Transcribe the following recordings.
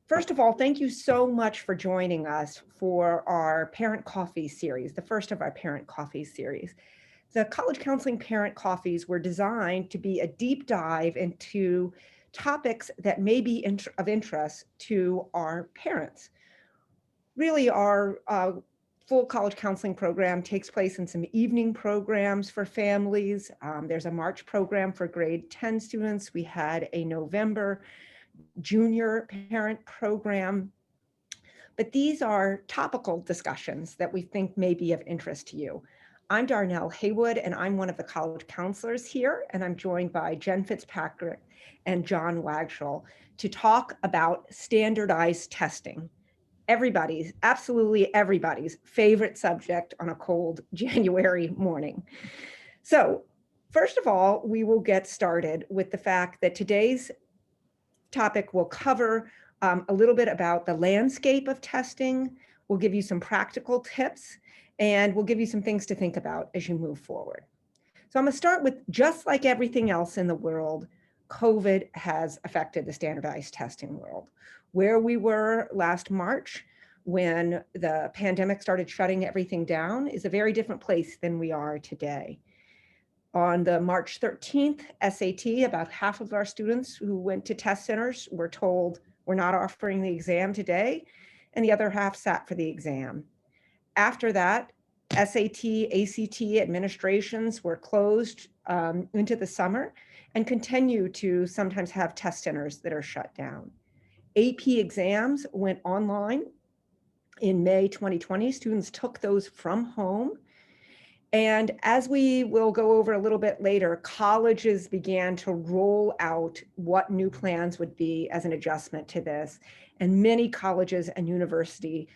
First of all, thank you so much for joining us for our Parent Coffee series, the first of our Parent Coffee series. The College Counseling Parent Coffees were designed to be a deep dive into topics that may be of interest to our parents. Really, our full college counseling program takes place in some evening programs for families. There's a March program for grade 10 students. We had a November junior parent program. But these are topical discussions that we think may be of interest to you. I'm Darnell Haywood, and I'm one of the college counselors here, and I'm joined by Jen Fitzpatrick and John Wagshall to talk about standardized testing. Everybody's, absolutely everybody's favorite subject on a cold January morning. So first of all, we will get started with the fact that today's topic will cover a little bit about the landscape of testing. We'll give you some practical tips, and we'll give you some things to think about as you move forward. So I'm going to start with, just like everything else in the world, COVID has affected the standardized testing world. Where we were last March when the pandemic started shutting everything down is a very different place than we are today. On the March 13th SAT, about half of our students who went to test centers were told, we're not offering the exam today, and the other half sat for the exam. After that, SAT, ACT administrations were closed into the summer and continue to sometimes have test centers that are shut down. AP exams went online in May 2020. Students took those from home. And as we will go over a little bit later, colleges began to roll out what new plans would be as an adjustment to this. And many colleges and universities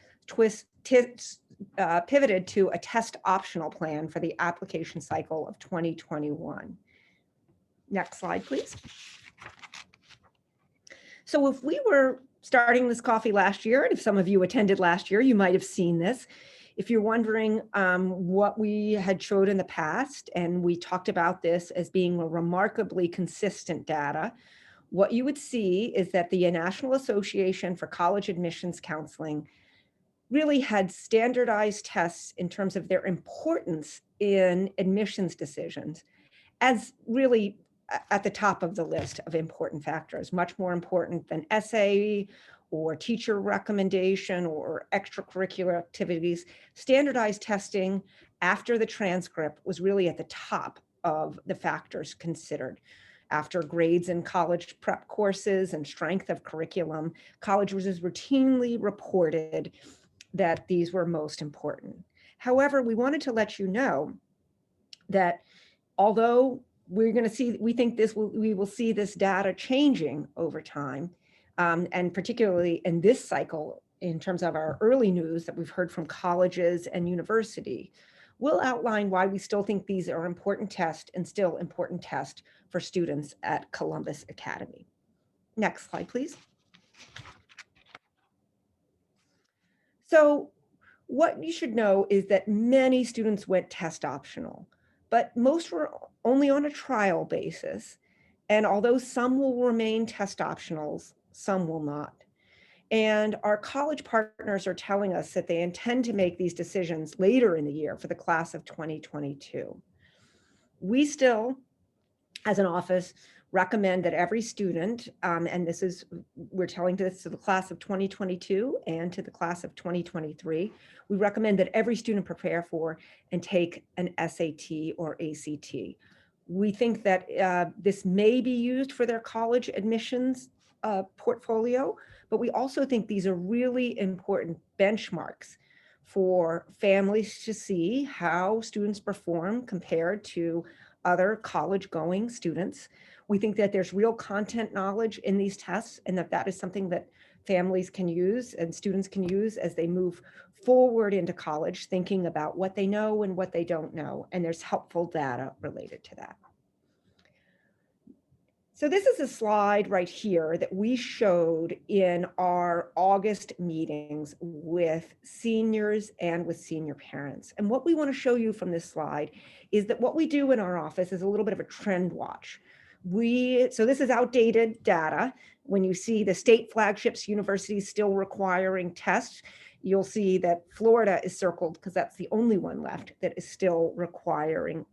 pivoted to a test optional plan for the application cycle of 2021. Next slide, please. So if we were starting this coffee last year, and if some of you attended last year, you might have seen this. If you're wondering what we had showed in the past, and we talked about this as being a remarkably consistent data, what you would see is that the National Association for College Admissions Counseling really had standardized tests in terms of their importance in admissions decisions as really at the top of the list of important factors, much more important than essay or teacher recommendation or extracurricular activities. Standardized testing after the transcript was really at the top of the factors considered. After grades in college prep courses and strength of curriculum, colleges routinely reported that these were most important. However, we wanted to let you know that although we think we will see this data changing over time, and particularly in this cycle, in terms of our early news that we've heard from colleges and university, we'll outline why we still think these are important tests and still important tests for students at Columbus Academy. Next slide, please. So what you should know is that many students went test optional, but most were only on a trial basis. And although some will remain test optionals, some will not. And our college partners are telling us that they intend to make these decisions later in the year for the class of 2022. We still, as an office, recommend that every student, and we're telling this to the class of 2022 and to the class of 2023, we recommend that every student prepare for and take an SAT or ACT. We think that this may be used for their college admissions portfolio, but we also think these are really important benchmarks for families to see how students perform compared to other college-going students. We think that there's real content knowledge in these tests, and that is something that families can use and students can use as they move forward into college, thinking about what they know and what they don't know, and there's helpful data related to that. So this is a slide right here that we showed in our August meetings with seniors and with senior parents. And what we want to show you from this slide is that what we do in our office is a little bit of a trend watch. So this is outdated data. When you see the state flagships, universities still requiring tests, you'll see that Florida is circled because that's the only one left that is still requiring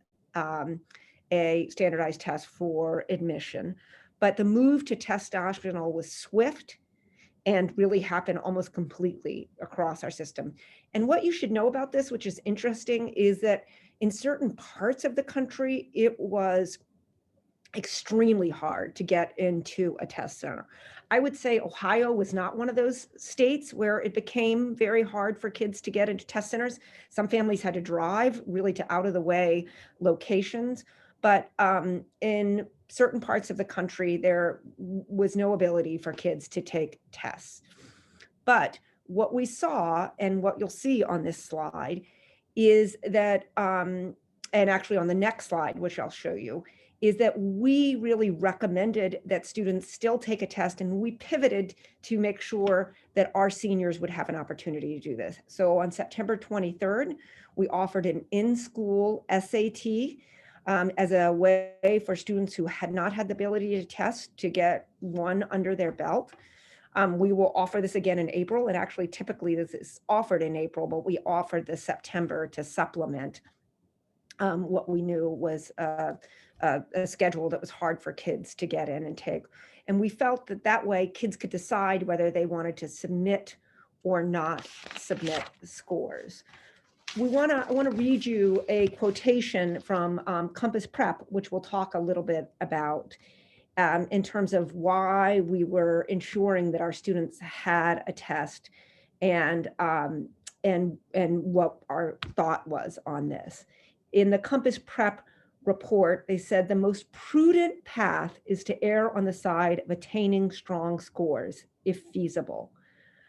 a standardized test for admission. But the move to test optional was swift and really happened almost completely across our system. And what you should know about this, which is interesting, is that in certain parts of the country, it was extremely hard to get into a test center. I would say Ohio was not one of those states where it became very hard for kids to get into test centers. Some families had to drive really to out of the way locations, but in certain parts of the country, there was no ability for kids to take tests. But what we saw, and what you'll see on this slide, is that, and actually on the next slide, which I'll show you, is that we really recommended that students still take a test, and we pivoted to make sure that our seniors would have an opportunity to do this. So on September 23rd, we offered an in-school SAT as a way for students who had not had the ability to test to get one under their belt. We will offer this again in April, and actually typically this is offered in April, but we offered this September to supplement what we knew was a schedule that was hard for kids to get in and take. And we felt that that way kids could decide whether they wanted to submit or not submit scores. I want to read you a quotation from Compass Prep, which we'll talk a little bit about in terms of why we were ensuring that our students had a test and what our thought was on this. In the Compass Prep report, they said the most prudent path is to err on the side of attaining strong scores, if feasible.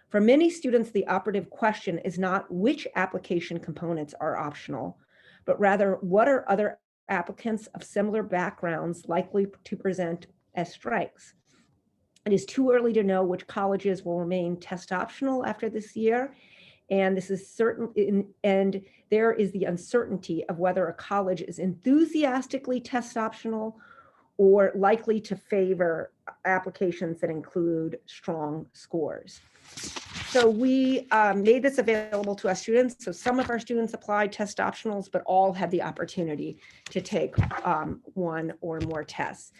For many students, the operative question is not which application components are optional, but rather what are other applicants of similar backgrounds likely to present as strengths. It is too early to know which colleges will remain test optional after this year. And this is certain, and there is the uncertainty of whether a college is enthusiastically test optional or likely to favor applications that include strong scores. So we made this available to our students. So some of our students applied test optionals, but all had the opportunity to take one or more tests.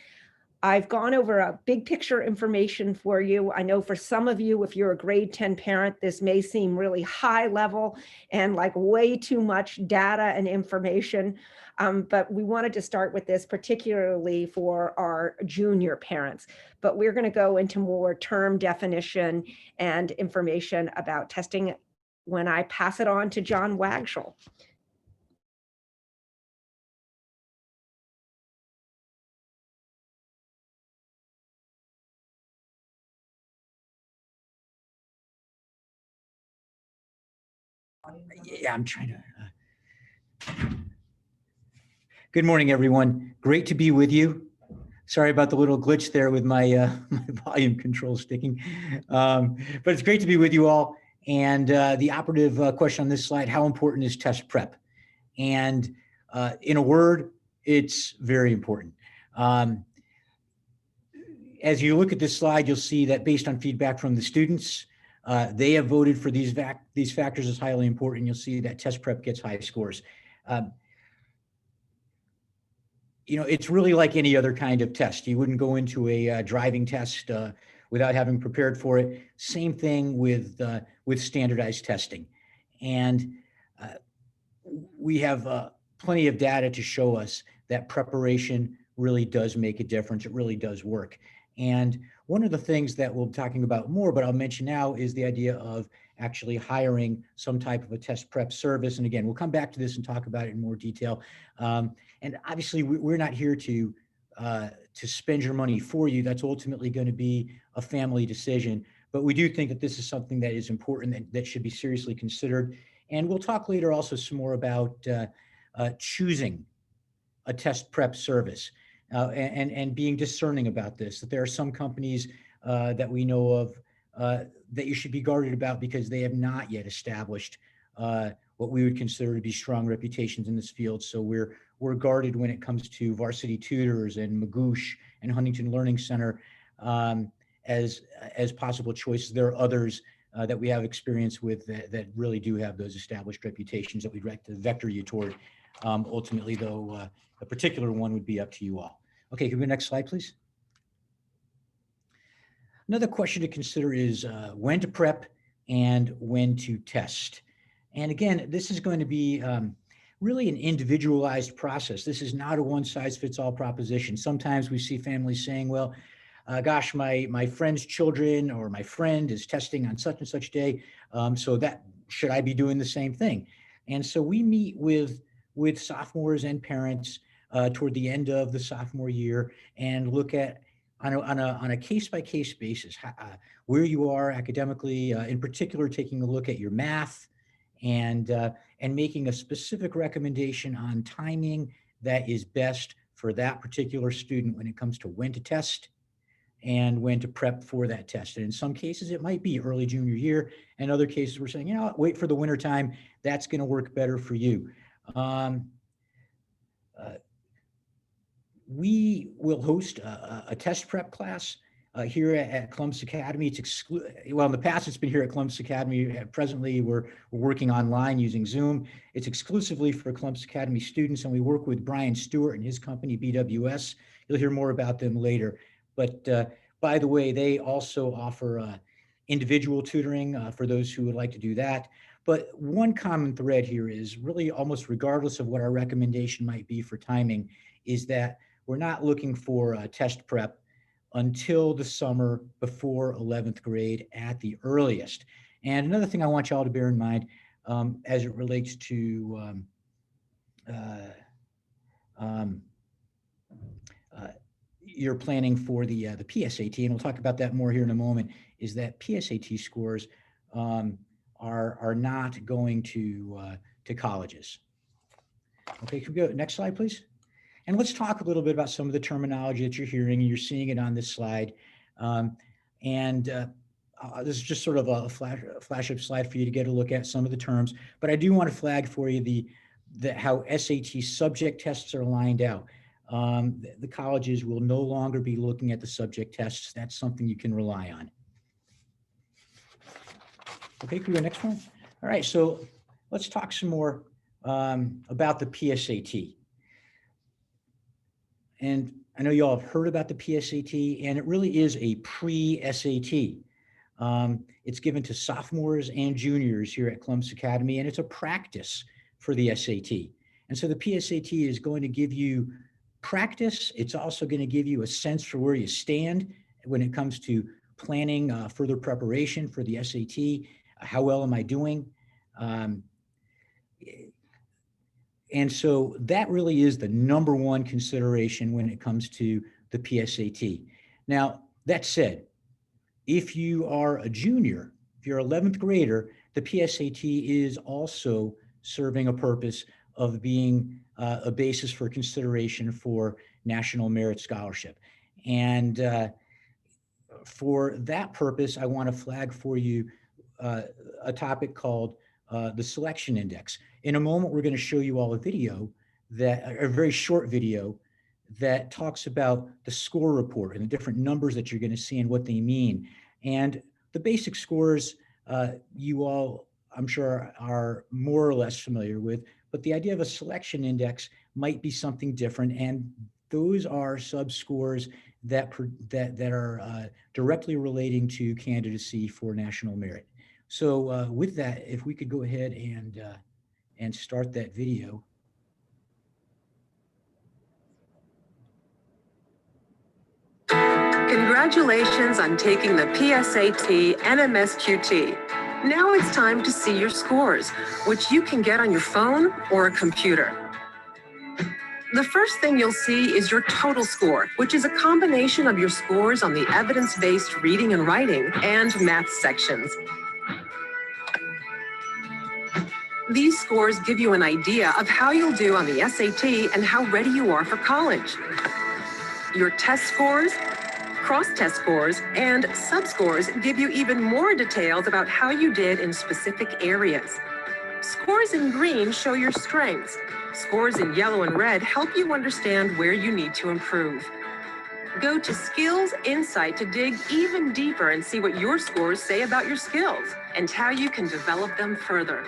I've gone over a big picture information for you. I know for some of you, if you're a grade 10 parent, this may seem really high level and like way too much data and information. But we wanted to start with this particularly for our junior parents. But we're going to go into more term definition and information about testing when I pass it on to John Wagshall. Yeah, I'm trying to. Good morning, everyone. Great to be with you. Sorry about the little glitch there with my, my volume control sticking, but it's great to be with you all. And the operative question on this slide, how important is test prep? And in a word, it's very important. As you look at this slide, you'll see that based on feedback from the students, they have voted for these factors as highly important. You'll see that test prep gets high scores. You know, it's really like any other kind of test. You wouldn't go into a driving test without having prepared for it. Same thing with standardized testing. And we have plenty of data to show us that preparation really does make a difference. It really does work. And one of the things that we'll be talking about more, but I'll mention now, is the idea of actually hiring some type of a test prep service. And again, we'll come back to this and talk about it in more detail. And obviously, we're not here to spend your money for you. That's ultimately going to be a family decision. But we do think that this is something that is important, that should be seriously considered. And we'll talk later also some more about choosing a test prep service. And being discerning about this, that there are some companies that we know of that you should be guarded about because they have not yet established what we would consider to be strong reputations in this field. So we're we're guarded when it comes to Varsity Tutors and Magoosh and Huntington Learning Center as possible choices. There are others that we have experience with that really do have those established reputations that we'd like to vector you toward. Ultimately, though, a particular one would be up to you all. Okay, can we go next slide, please? Another question to consider is when to prep and when to test. And again, this is going to be really an individualized process. This is not a one-size-fits-all proposition. Sometimes we see families saying, well, gosh, my friend's children or my friend is testing on such and such day, so that should I be doing the same thing? And so we meet with sophomores and parents toward the end of the sophomore year and look at on a case-by-case basis where you are academically, in particular taking a look at your math and making a specific recommendation on timing that is best for that particular student when it comes to when to test and when to prep for that test. And in some cases, it might be early junior year. And other cases, we're saying, you know, wait for the winter time. That's going to work better for you. We will host a test prep class here at Columbus Academy. It's well, in the past, it's been here at Columbus Academy. Presently, we're working online using Zoom. It's exclusively for Columbus Academy students, and we work with Brian Stewart and his company, BWS. You'll hear more about them later. But by the way, they also offer individual tutoring for those who would like to do that. But one common thread here is really almost regardless of what our recommendation might be for timing, is that we're not looking for test prep until the summer before 11th grade at the earliest. And another thing I want y'all to bear in mind as it relates to your planning for the PSAT, and we'll talk about that more here in a moment, is that PSAT scores are not going to colleges. Okay, can we go next slide, please? And let's talk a little bit about some of the terminology that you're hearing. You're seeing it on this slide. This is just sort of a flash-up slide for you to get a look at some of the terms. But I do want to flag for you how SAT subject tests are lined out. The colleges will no longer be looking at the subject tests. That's something you can rely on. Okay, can we go next one? All right, so let's talk some more about the PSAT. And I know you all have heard about the PSAT, and it really is a pre-SAT. It's given to sophomores and juniors here at Columbus Academy, and it's a practice for the SAT. And so the PSAT is going to give you practice. It's also going to give you a sense for where you stand when it comes to planning further preparation for the SAT. How well am I doing? And so that really is the number one consideration when it comes to the PSAT. Now, that said, if you are a junior, if you're an 11th grader, the PSAT is also serving a purpose of being a basis for consideration for National Merit Scholarship. And for that purpose, I want to flag for you a topic called the selection index. In a moment, we're going to show you all a very short video that talks about the score report and the different numbers that you're going to see and what they mean. And the basic scores you all, I'm sure, are more or less familiar with, but the idea of a selection index might be something different. And those are sub-scores that are directly relating to candidacy for national merit. So with that, if we could go ahead and start that video. Congratulations on taking the PSAT NMSQT. Now it's time to see your scores, which you can get on your phone or a computer. The first thing you'll see is your total score, which is a combination of your scores on the evidence-based reading and writing and math sections. These scores give you an idea of how you'll do on the SAT and how ready you are for college. Your test scores, cross-test scores, and sub-scores give you even more details about how you did in specific areas. Scores in green show your strengths, Scores in yellow and red help you understand where you need to improve. Go to Skills Insight to dig even deeper and see what your scores say about your skills and how you can develop them further.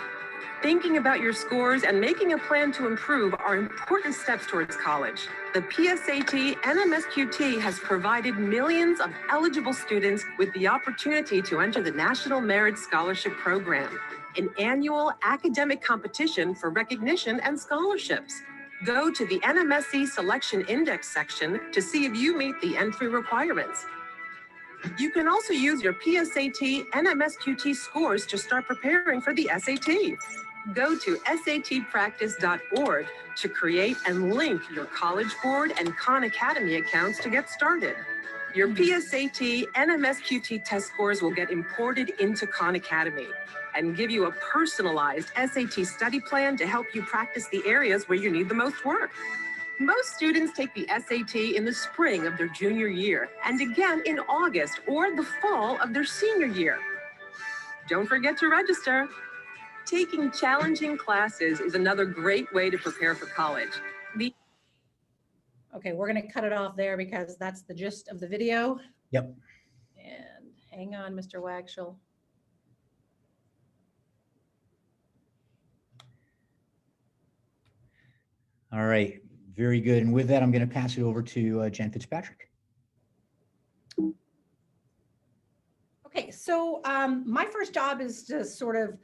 Thinking about your scores and making a plan to improve are important steps towards college. The PSAT NMSQT has provided millions of eligible students with the opportunity to enter the National Merit Scholarship Program, an annual academic competition for recognition and scholarships. Go to the NMSC Selection Index section to see if you meet the entry requirements. You can also use your PSAT NMSQT scores to start preparing for the SAT. Go to satpractice.org to create and link your College Board and Khan Academy accounts to get started. Your PSAT NMSQT test scores will get imported into Khan Academy and give you a personalized SAT study plan to help you practice the areas where you need the most work. Most students take the SAT in the spring of their junior year and again in August or the fall of their senior year. Don't forget to register. Taking challenging classes is another great way to prepare for college. Okay, we're going to cut it off there because that's the gist of the video. Yep. And hang on, Mr. Wagshall. All right, very good. And with that, I'm going to pass it over to Jen Fitzpatrick. Okay, so my first job is to sort of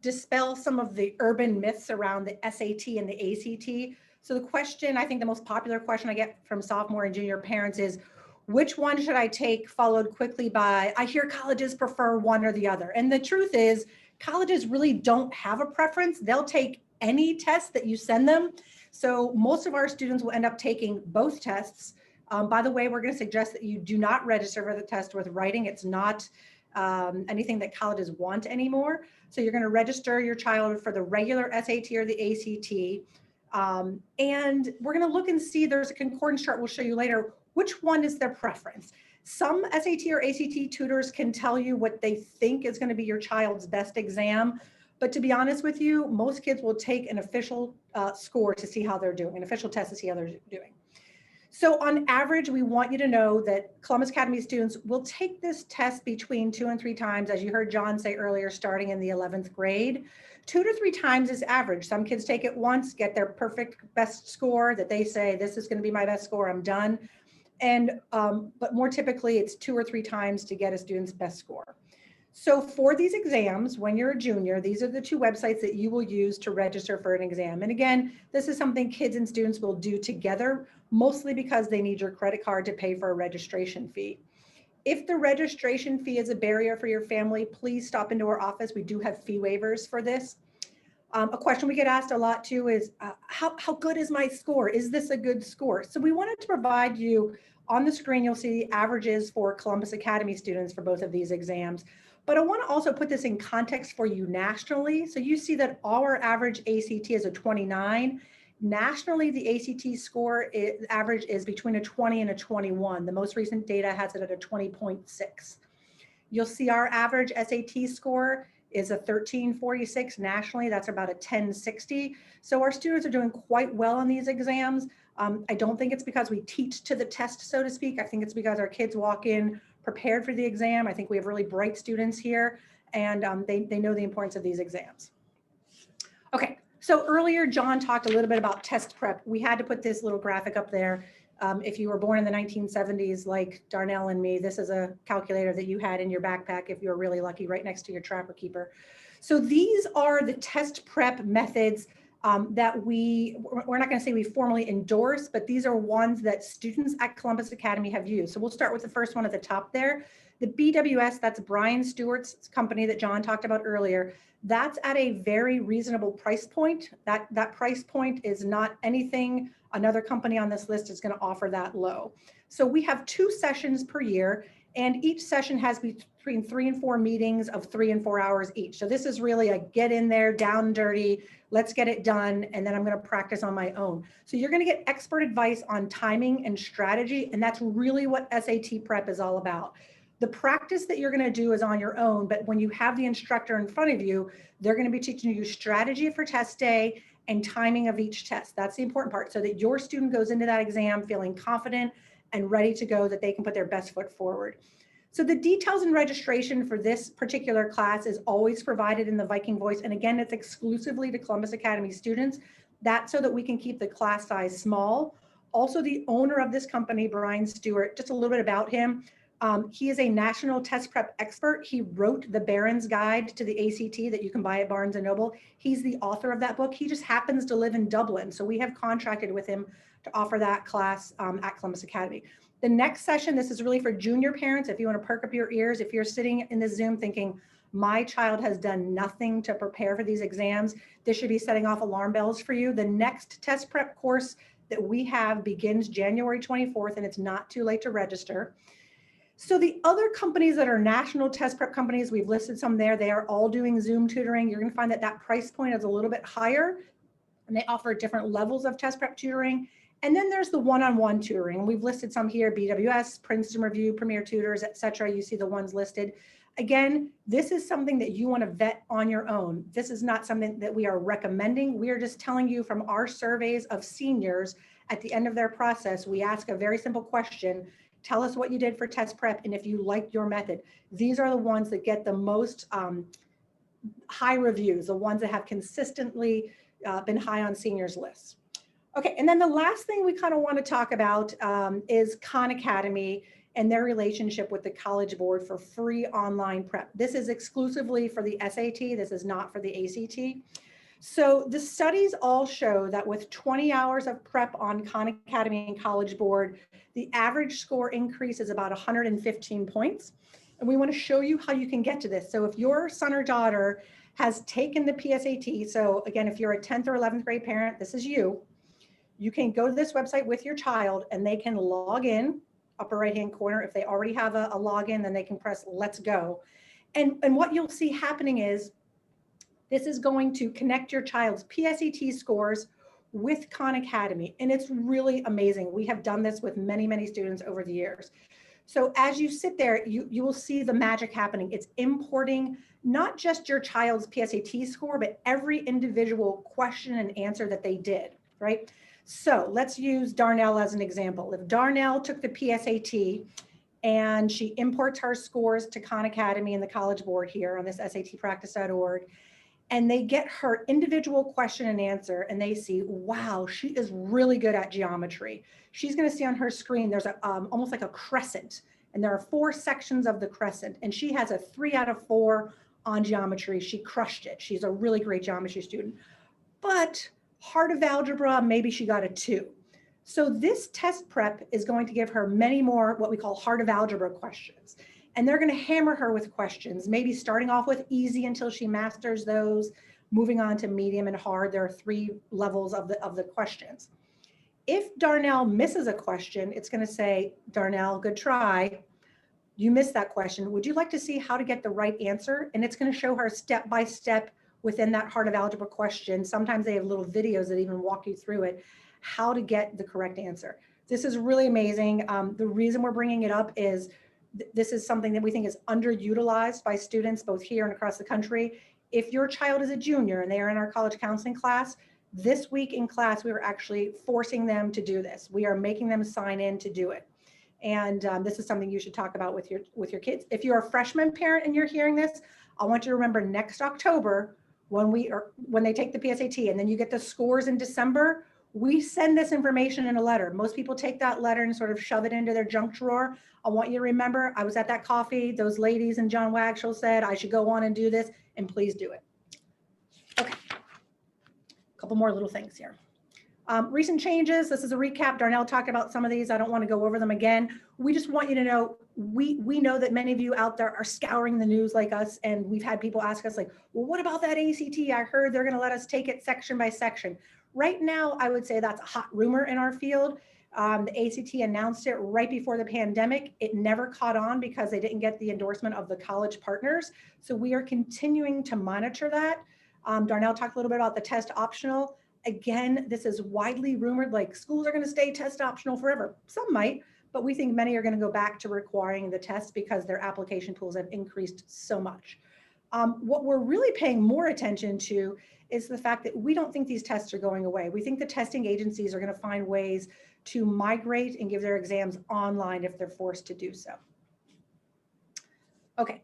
dispel some of the urban myths around the SAT and the ACT. So the question, I think the most popular question I get from sophomore and junior parents is, which one should I take, followed quickly by, I hear colleges prefer one or the other. And the truth is, colleges really don't have a preference. They'll take any test that you send them. So most of our students will end up taking both tests. By the way, we're going to suggest that you do not register for the test with writing. It's not anything that colleges want anymore. So you're going to register your child for the regular SAT or the ACT. And we're going to look and see, there's a concordance chart we'll show you later, which one is their preference. Some SAT or ACT tutors can tell you what they think is going to be your child's best exam. But to be honest with you, most kids will take an official score to see how they're doing, an official test to see how they're doing. So on average, we want you to know that Columbus Academy students will take this test between 2 and 3 times, as you heard John say earlier, starting in the 11th grade. 2 to 3 times is average. Some kids take it once, get their perfect best score that they say, this is going to be my best score, I'm done. And but more typically, it's 2 or 3 times to get a student's best score. So for these exams, when you're a junior, these are the 2 websites that you will use to register for an exam. And again, this is something kids and students will do together, mostly because they need your credit card to pay for a registration fee. If the registration fee is a barrier for your family, please stop into our office. We do have fee waivers for this. A question we get asked a lot too is, how good is my score? Is this a good score? So we wanted to provide you, on the screen, you'll see averages for Columbus Academy students for both of these exams. But I want to also put this in context for you nationally. So you see that our average ACT is a 29. Nationally, the ACT score average is between a 20 and a 21. The most recent data has it at a 20.6. You'll see our average SAT score is a 1346 nationally. That's about a 1060. So our students are doing quite well on these exams. I don't think it's because we teach to the test, so to speak. I think it's because our kids walk in prepared for the exam. I think we have really bright students here, and they know the importance of these exams. Okay, so earlier John talked a little bit about test prep. We had to put this little graphic up there. If you were born in the 1970s, like Darnell and me, this is a calculator that you had in your backpack, if you were really lucky, right next to your Trapper Keeper. So these are the test prep methods that we're not going to say we formally endorse, but these are ones that students at Columbus Academy have used. So we'll start with the first one at the top there. The BWS, that's Brian Stewart's company that John talked about earlier. That's at a very reasonable price point. That price point is not anything another company on this list is going to offer that low. So we have 2 sessions per year, and each session has between 3 and 4 meetings of 3 and 4 hours each. So this is really a get in there, down and dirty, let's get it done, and then I'm going to practice on my own. So you're going to get expert advice on timing and strategy, and that's really what SAT prep is all about. The practice that you're going to do is on your own, but when you have the instructor in front of you, they're going to be teaching you strategy for test day and timing of each test. That's the important part, so that your student goes into that exam feeling confident and ready to go, that they can put their best foot forward. So the details and registration for this particular class is always provided in the Viking Voice. And again, it's exclusively to Columbus Academy students. That's so that we can keep the class size small. Also, the owner of this company, Brian Stewart, just a little bit about him. He is a national test prep expert. He wrote the Barron's Guide to the ACT that you can buy at Barnes & Noble. He's the author of that book. He just happens to live in Dublin. So we have contracted with him to offer that class at Columbus Academy. The next session, this is really for junior parents. If you want to perk up your ears, if you're sitting in the Zoom thinking, my child has done nothing to prepare for these exams, this should be setting off alarm bells for you. The next test prep course that we have begins January 24th, and it's not too late to register. So the other companies that are national test prep companies, we've listed some there, they are all doing Zoom tutoring. You're going to find that that price point is a little bit higher, and they offer different levels of test prep tutoring. And then there's the one-on-one tutoring. We've listed some here, BWS, Princeton Review, Premier Tutors, et cetera. You see the ones listed. Again, this is something that you want to vet on your own. This is not something that we are recommending. We are just telling you from our surveys of seniors at the end of their process, we ask a very simple question. Tell us what you did for test prep and if you like your method. These are the ones that get the most high reviews, the ones that have consistently been high on seniors' lists. Okay, and then the last thing we kind of want to talk about is Khan Academy and their relationship with the College Board for free online prep. This is exclusively for the SAT. This is not for the ACT. So the studies all show that with 20 hours of prep on Khan Academy and College Board, the average score increase is about 115 points. And we want to show you how you can get to this. So if your son or daughter has taken the PSAT, so again, if you're a 10th or 11th grade parent, this is you. You can go to this website with your child and they can log in, upper right-hand corner. If they already have a login, then they can press let's go. And what you'll see happening is this is going to connect your child's PSAT scores with Khan Academy. And it's really amazing. We have done this with many, many students over the years. So as you sit there, you will see the magic happening. It's importing not just your child's PSAT score, but every individual question and answer that they did, right? So let's use Darnell as an example. If Darnell took the PSAT and she imports her scores to Khan Academy and the College Board here on this satpractice.org, and they get her individual question and answer, and they see, wow, she is really good at geometry. She's going to see on her screen, there's almost like a crescent, and there are 4 sections of the crescent, and she has a 3 out of 4 on geometry. She crushed it. She's a really great geometry student. But heart of algebra, maybe she got a 2. So this test prep is going to give her many more what we call heart of algebra questions. And they're going to hammer her with questions, maybe starting off with easy until she masters those, moving on to medium and hard. There are 3 levels of the questions. If Darnell misses a question, it's going to say, Darnell, good try. You missed that question. Would you like to see how to get the right answer? And it's going to show her step by step within that heart of algebra question. Sometimes they have little videos that even walk you through it, how to get the correct answer. This is really amazing. The reason we're bringing it up is this is something that we think is underutilized by students both here and across the country. If your child is a junior and they are in our college counseling class, this week in class, we were actually forcing them to do this. We are making them sign in to do it. And this is something you should talk about with your kids. If you're a freshman parent and you're hearing this, I want you to remember next October, when they take the PSAT and then you get the scores in December, we send this information in a letter. Most people take that letter and sort of shove it into their junk drawer. I want you to remember, I was at that coffee, those ladies and John Wagshall said I should go on and do this, and please do it. Okay, a couple more little things here. Recent changes, this is a recap. Darnell talked about some of these. I don't want to go over them again. We just want you to know, we know that many of you out there are scouring the news like us, and we've had people ask us like, well, what about that ACT? I heard they're going to let us take it section by section. Right now, I would say that's a hot rumor in our field. The ACT announced it right before the pandemic. It never caught on because they didn't get the endorsement of the college partners. So we are continuing to monitor that. Darnell talked a little bit about the test optional. Again, this is widely rumored, like schools are going to stay test optional forever. Some might, but we think many are going to go back to requiring the test because their application pools have increased so much. What we're really paying more attention to is the fact that we don't think these tests are going away. We think the testing agencies are going to find ways to migrate and give their exams online if they're forced to do so. Okay,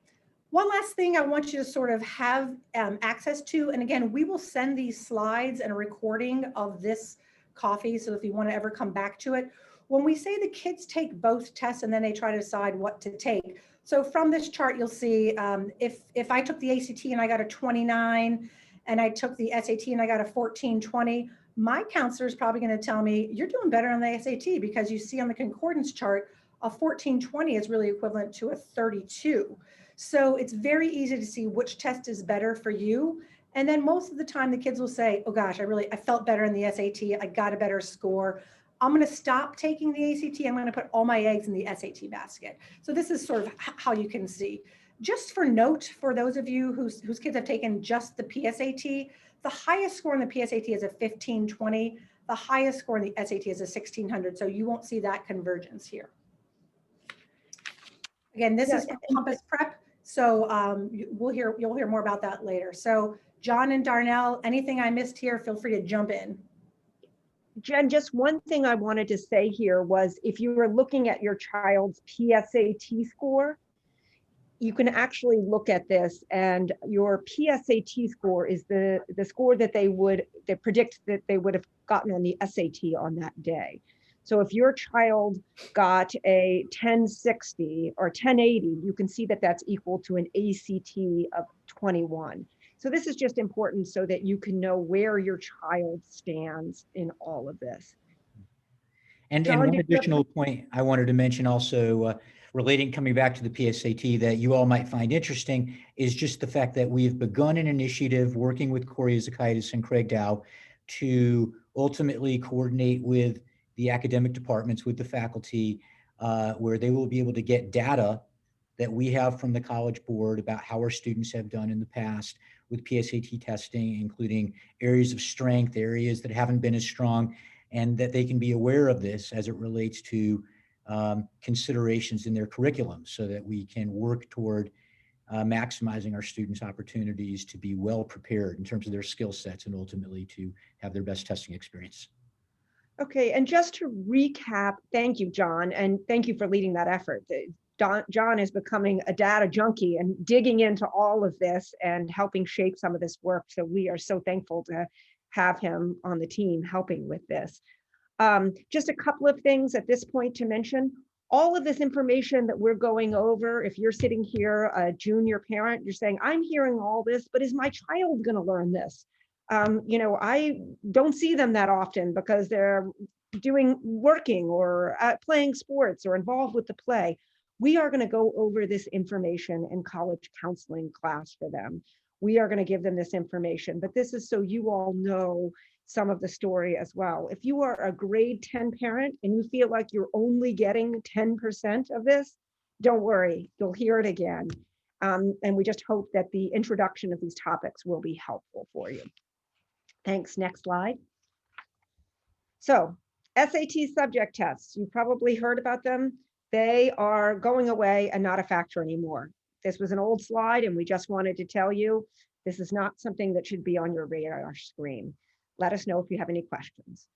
one last thing I want you to sort of have access to, and again, we will send these slides and a recording of this coffee, so if you want to ever come back to it. When we say the kids take both tests and then they try to decide what to take, so from this chart, you'll see if I took the ACT and I got a 29 and I took the SAT and I got a 1420, my counselor is probably going to tell me, you're doing better on the SAT, because you see on the concordance chart, a 1420 is really equivalent to a 32. So it's very easy to see which test is better for you. And then most of the time the kids will say, oh gosh, I felt better in the SAT. I got a better score. I'm going to stop taking the ACT. I'm going to put all my eggs in the SAT basket. So this is sort of how you can see. Just for note, for those of you whose kids have taken just the PSAT, the highest score in the PSAT is a 1520. The highest score in the SAT is a 1600. So you won't see that convergence here. Again, this is from Compass Prep. So you'll hear more about that later. So John and Darnell, anything I missed here, feel free to jump in. Jen, just one thing I wanted to say here was, if you were looking at your child's PSAT score, you can actually look at this, and your PSAT score is the score that they predict that they would have gotten on the SAT on that day. So if your child got a 1060 or 1080, you can see that that's equal to an ACT of 21. So this is just important so that you can know where your child stands in all of this. And one additional point I wanted to mention also, coming back to the PSAT, that you all might find interesting, is just the fact that we've begun an initiative working with Corey Zakaitis and Craig Dow to ultimately coordinate with the academic departments, with the faculty, where they will be able to get data that we have from the College Board about how our students have done in the past with PSAT testing, including areas of strength, areas that haven't been as strong, and that they can be aware of this as it relates to considerations in their curriculum, so that we can work toward maximizing our students' opportunities to be well prepared in terms of their skill sets and ultimately to have their best testing experience. Okay, and just to recap, thank you, John, and thank you for leading that effort. John is becoming a data junkie and digging into all of this and helping shape some of this work. So we are so thankful to have him on the team helping with this. Just a couple of things at this point to mention. All of this information that we're going over, if you're sitting here, a junior parent, you're saying, I'm hearing all this, but is my child going to learn this? I don't see them that often because they're working or playing sports or involved with the play. We are going to go over this information in college counseling class for them. We are going to give them this information, but this is so you all know some of the story as well. If you are a grade 10 parent and you feel like you're only getting 10% of this, don't worry, you'll hear it again. And we just hope that the introduction of these topics will be helpful for you. Thanks, next slide. So SAT subject tests, you probably heard about them. They are going away and not a factor anymore. This was an old slide and we just wanted to tell you, this is not something that should be on your radar screen. Let us know if you have any questions.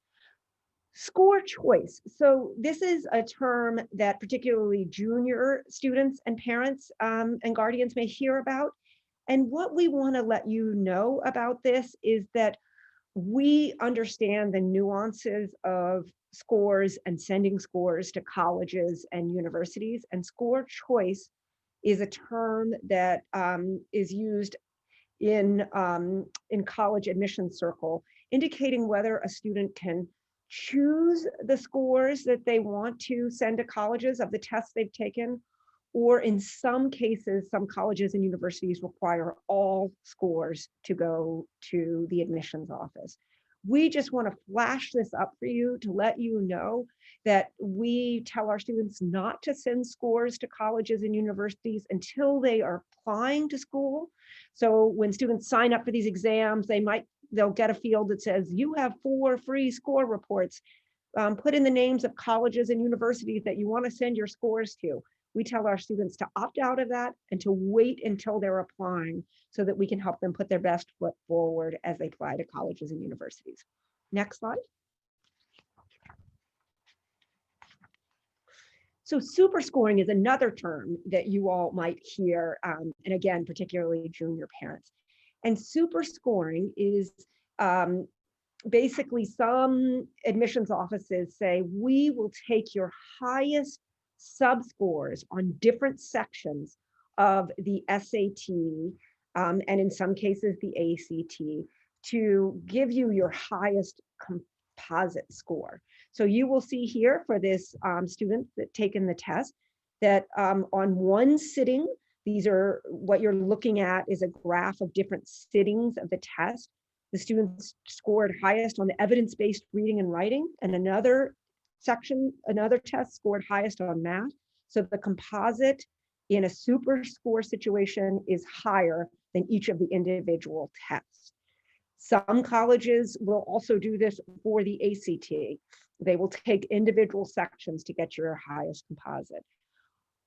Score choice. So this is a term that particularly junior students and parents and guardians may hear about. And what we want to let you know about this is that we understand the nuances of scores and sending scores to colleges and universities, and score choice is a term that is used in college admission circle, indicating whether a student can choose the scores that they want to send to colleges of the tests they've taken, or in some cases, some colleges and universities require all scores to go to the admissions office. We just want to flash this up for you to let you know that we tell our students not to send scores to colleges and universities until they are applying to school. So when students sign up for these exams, they'll get a field that says, you have 4 free score reports. Put in the names of colleges and universities that you want to send your scores to. we tell our students to opt out of that and to wait until they're applying so that we can help them put their best foot forward as they apply to colleges and universities. Next slide. So super scoring is another term that you all might hear, and again, particularly junior parents. And super scoring is basically some admissions offices say, we will take your highest sub-scores on different sections of the SAT, and in some cases the ACT, to give you your highest composite score. So you will see here for this student that taken the test that on one sitting, these are what you're looking at is a graph of different sittings of the test. The students scored highest on the evidence-based reading and writing, and another section, another test scored highest on math. So the composite in a super score situation is higher than each of the individual tests. Some colleges will also do this for the ACT. They will take individual sections to get your highest composite.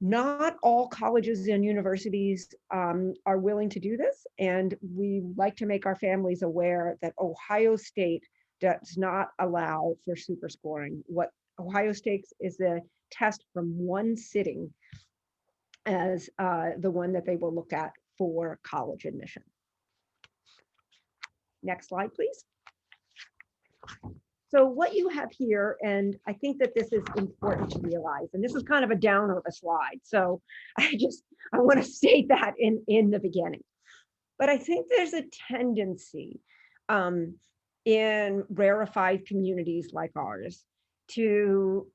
Not all colleges and universities are willing to do this, and we like to make our families aware that Ohio State does not allow for super scoring. What Ohio State is a test from one sitting as the one that they will look at for college admission. Next slide, please. So what you have here, and I think that this is important to realize, and this is kind of a downer of a slide, so I want to state that in the beginning. But I think there's a tendency in rarefied communities like ours to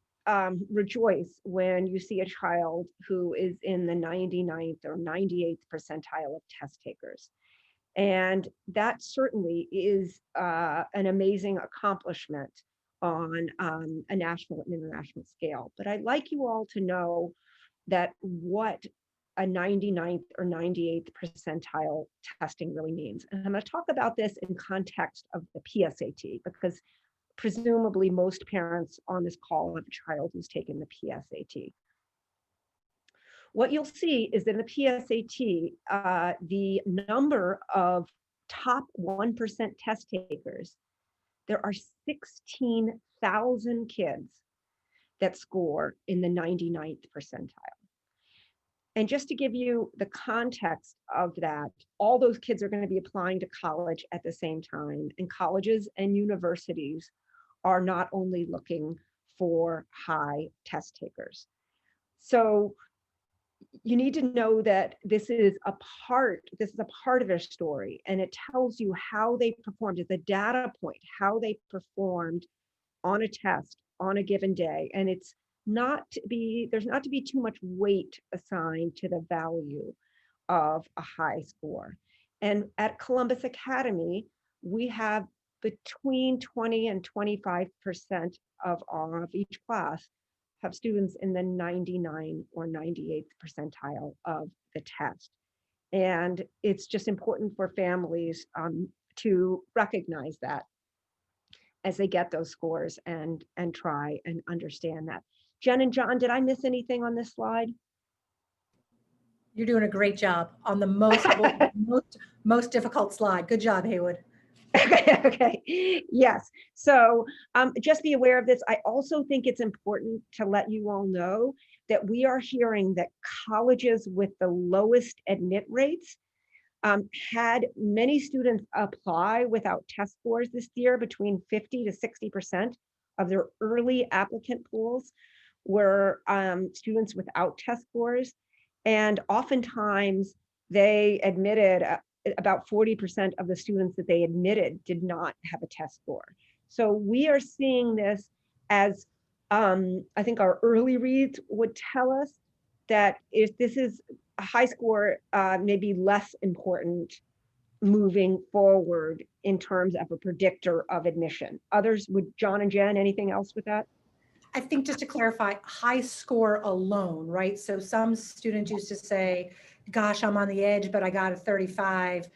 rejoice when you see a child who is in the 99th or 98th percentile of test takers. And that certainly is an amazing accomplishment on a national and international scale. But I'd like you all to know that what a 99th or 98th percentile testing really means. And I'm going to talk about this in context of the PSAT, because presumably most parents on this call have a child who's taken the PSAT. What you'll see is that in the PSAT, the number of top 1% test takers, there are 16,000 kids that score in the 99th percentile. And just to give you the context of that, all those kids are going to be applying to college at the same time, and colleges and universities are not only looking for high test takers. So you need to know that this is a part of their story, and it tells you how they performed as a data point, how they performed on a test on a given day. And there's not to be too much weight assigned to the value of a high score. And at Columbus Academy, we have between 20 and 25% of each class have students in the 99 or 98th percentile of the test. And it's just important for families to recognize that as they get those scores and try and understand that. Jen and John, did I miss anything on this slide? You're doing a great job on the most difficult slide. Good job, Haywood. Okay. Yes. So just be aware of this. I also think it's important to let you all know that we are hearing that colleges with the lowest admit rates had many students apply without test scores this year. Between 50 to 60% of their early applicant pools were students without test scores. And oftentimes they admitted about 40% of the students that they admitted did not have a test score. So we are seeing this as, I think our early reads would tell us that if this is a high score, may be less important moving forward in terms of a predictor of admission. Others, would John and Jen, anything else with that? I think just to clarify, high score alone, right? So some students used to say, gosh, I'm on the edge, but I got a 35.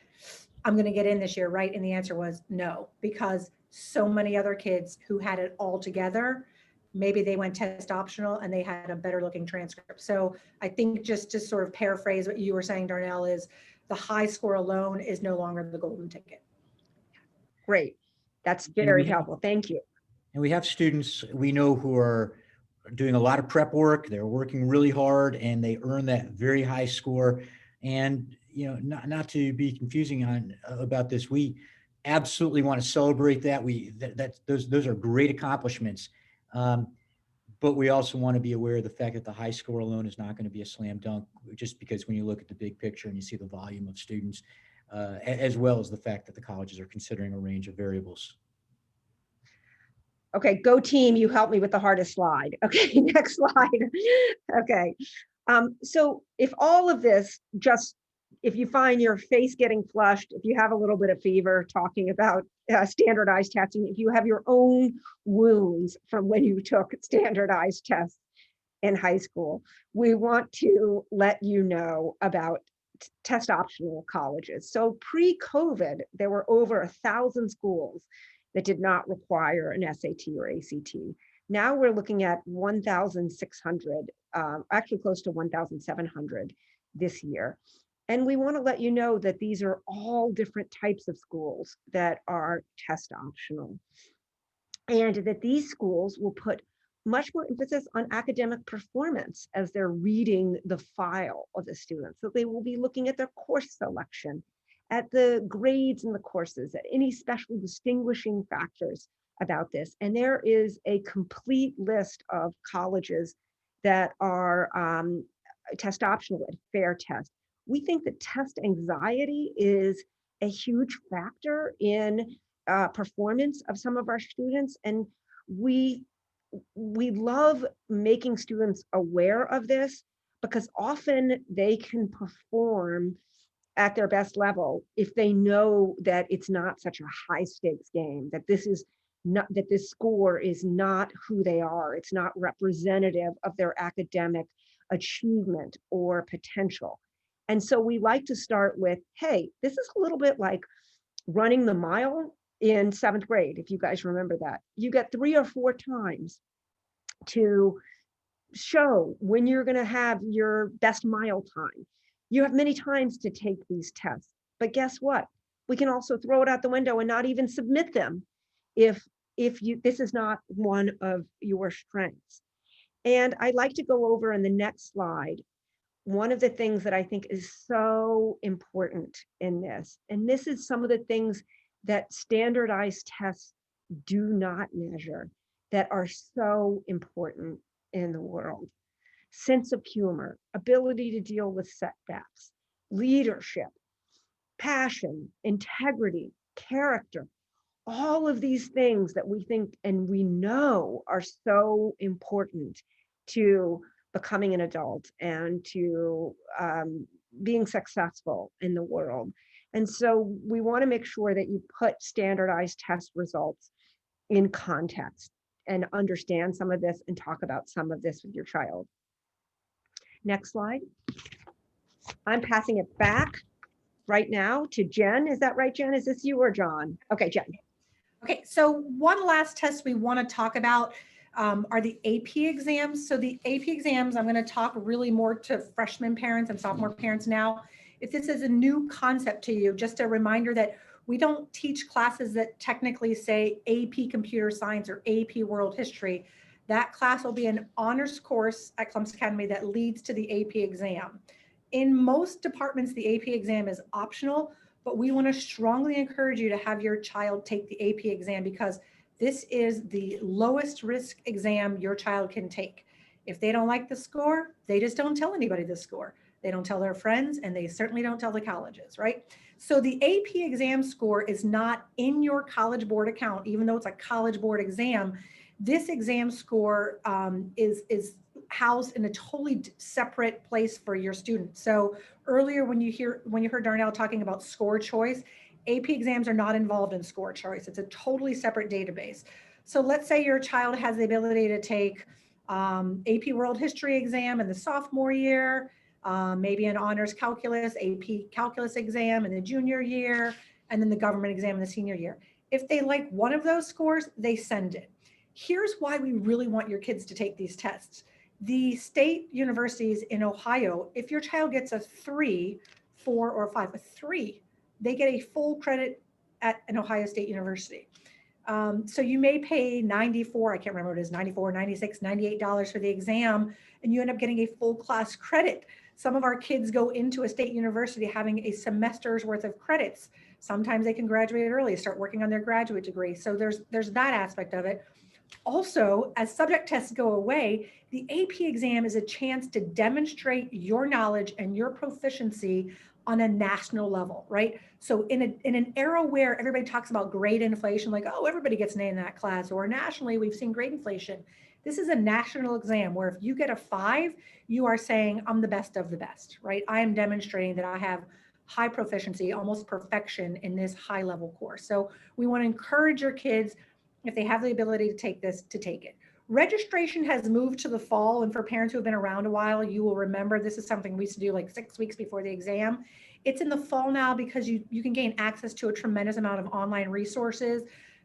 I'm going to get in this year, right? And the answer was no, because so many other kids who had it all together maybe they went test optional and they had a better looking transcript. So I think just to sort of paraphrase what you were saying, Darnell, is the high score alone is no longer the golden ticket. Great. That's And very we have- helpful. Thank you. And we have students we know who are doing a lot of prep work. They're working really hard and they earn that very high score. And, you know, not to be confusing about this, we absolutely want to celebrate that. Those are great accomplishments. But we also want to be aware of the fact that the high score alone is not going to be a slam dunk, just because when you look at the big picture and you see the volume of students, as well as the fact that the colleges are considering a range of variables. Okay, go team, you helped me with the hardest slide. Okay, next slide. Okay, so if all of this, just if you find your face getting flushed, if you have a little bit of fever, talking about standardized testing, if you have your own wounds from when you took standardized tests in high school, we want to let you know about test optional colleges. So pre-COVID, there were over 1,000 schools that did not require an SAT or ACT. Now we're looking at 1,600, actually close to 1,700 this year. And we want to let you know that these are all different types of schools that are test optional. And that these schools will put much more emphasis on academic performance as they're reading the file of the students. So they will be looking at their course selection, at the grades in the courses, at any special distinguishing factors about this. And there is a complete list of colleges that are test optional at Fair Test. We think that test anxiety is a huge factor in performance of some of our students. And we love making students aware of this, because often they can perform at their best level if they know that it's not such a high stakes game, that this is not, that this score is not who they are. It's not representative of their academic achievement or potential. And so we like to start with, hey, this is a little bit like running the mile in 7th grade, if you guys remember that. You get 3 or 4 times to show when you're going to have your best mile time. You have many times to take these tests, but guess what? We can also throw it out the window and not even submit them if this is not one of your strengths. And I'd like to go over in the next slide one of the things that I think is so important in this, and this is some of the things that standardized tests do not measure that are so important in the world. Sense of humor, ability to deal with setbacks, leadership, passion, integrity, character, all of these things that we think and we know are so important to becoming an adult and to being successful in the world. And so we want to make sure that you put standardized test results in context and understand some of this and talk about some of this with your child. Next slide. I'm passing it back right now to Jen. Is that right, Jen? Is this you or John? Okay, Jen. Okay, so one last test we want to talk about are the AP exams. So the AP exams, I'm going to talk really more to freshman parents and sophomore parents now. If this is a new concept to you, just a reminder that we don't teach classes that technically say AP Computer Science or AP World History. That class will be an honors course at Columbus Academy that leads to the AP exam. In most departments, the AP exam is optional, but we want to strongly encourage you to have your child take the AP exam because this is the lowest risk exam your child can take. If they don't like the score, they just don't tell anybody the score. They don't tell their friends, and they certainly don't tell the colleges, right? So the AP exam score is not in your College Board account, even though it's a College Board exam. This exam score is housed in a totally separate place for your students. So earlier when you heard Darnell talking about score choice, AP exams are not involved in score choice. It's a totally separate database. So let's say your child has the ability to take AP World History exam in the sophomore year, maybe an honors calculus, AP calculus exam in the junior year, and then the government exam in the senior year. If they like one of those scores, they send it. Here's why we really want your kids to take these tests. The state universities in Ohio, if your child gets a 3, 4, or 5, a 3, they get a full credit at an Ohio State University. So you may pay 94, I can't remember what it is, 94, 96, $98 for the exam, and you end up getting a full class credit. Some of our kids go into a state university having a semester's worth of credits. Sometimes they can graduate early, start working on their graduate degree. So there's that aspect of it. Also, as subject tests go away, the AP exam is a chance to demonstrate your knowledge and your proficiency on a national level, right? So in an era where everybody talks about grade inflation, like, oh, everybody gets an A in that class, or nationally, we've seen grade inflation. This is a national exam where if you get a 5, you are saying, I'm the best of the best, right? I am demonstrating that I have high proficiency, almost perfection in this high level course. So we want to encourage your kids, if they have the ability to take this, to take it. Registration has moved to the fall, and for parents who have been around a while, you will remember this is something we used to do like 6 weeks before the exam. It's in the fall now because you can gain access to a tremendous amount of online resources.